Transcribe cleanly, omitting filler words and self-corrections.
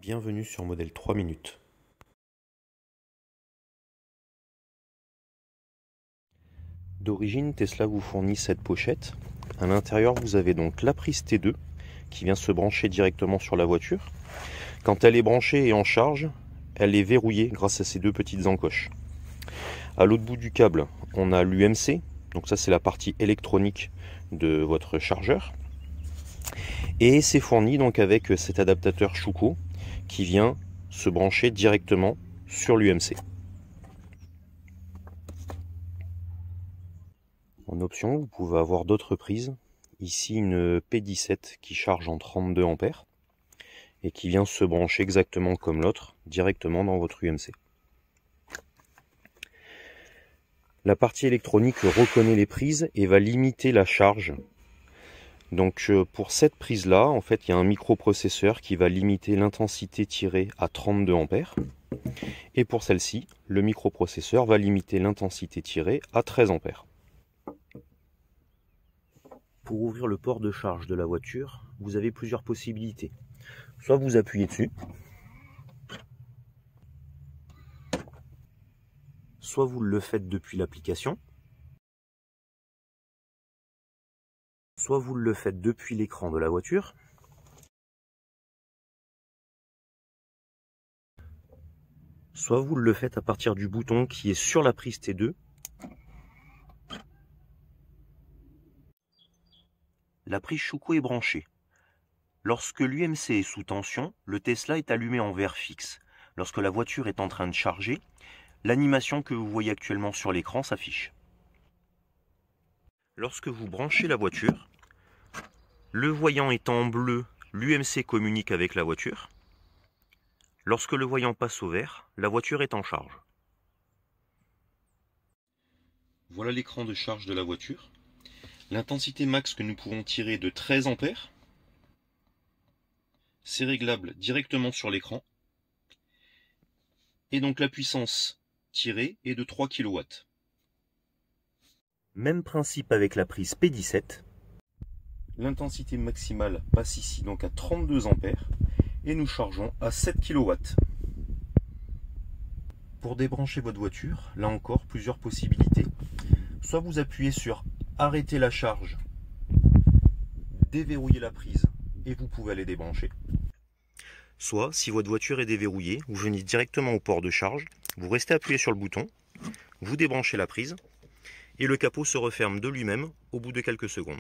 Bienvenue sur Modèle 3 minutes. D'origine, Tesla vous fournit cette pochette. À l'intérieur, vous avez donc la prise T2 qui vient se brancher directement sur la voiture. Quand elle est branchée et en charge, elle est verrouillée grâce à ces deux petites encoches. À l'autre bout du câble, on a l'UMC. Donc ça, c'est la partie électronique de votre chargeur. Et c'est fourni donc avec cet adaptateur Schuko qui vient se brancher directement sur l'UMC. En option, vous pouvez avoir d'autres prises. Ici, une P17 qui charge en 32 A et qui vient se brancher exactement comme l'autre, directement dans votre UMC. La partie électronique reconnaît les prises et va limiter la charge. Donc pour cette prise-là, en fait, il y a un microprocesseur qui va limiter l'intensité tirée à 32 A. Et pour celle-ci, le microprocesseur va limiter l'intensité tirée à 13 A. Pour ouvrir le port de charge de la voiture, vous avez plusieurs possibilités. Soit vous appuyez dessus, soit vous le faites depuis l'application, soit vous le faites depuis l'écran de la voiture, soit vous le faites à partir du bouton qui est sur la prise T2. La prise Schuko est branchée. Lorsque l'UMC est sous tension, le Tesla est allumé en vert fixe. Lorsque la voiture est en train de charger, l'animation que vous voyez actuellement sur l'écran s'affiche. Lorsque vous branchez la voiture, le voyant étant en bleu, l'UMC communique avec la voiture. Lorsque le voyant passe au vert, la voiture est en charge. Voilà l'écran de charge de la voiture. L'intensité max que nous pouvons tirer est de 13 A. C'est réglable directement sur l'écran. Et donc la puissance tirée est de 3 kW. Même principe avec la prise P17. L'intensité maximale passe ici donc à 32 A et nous chargeons à 7 kW. Pour débrancher votre voiture, là encore plusieurs possibilités. Soit vous appuyez sur arrêter la charge, déverrouiller la prise et vous pouvez aller débrancher. Soit, si votre voiture est déverrouillée, vous venez directement au port de charge, vous restez appuyé sur le bouton, vous débranchez la prise et le capot se referme de lui-même au bout de quelques secondes.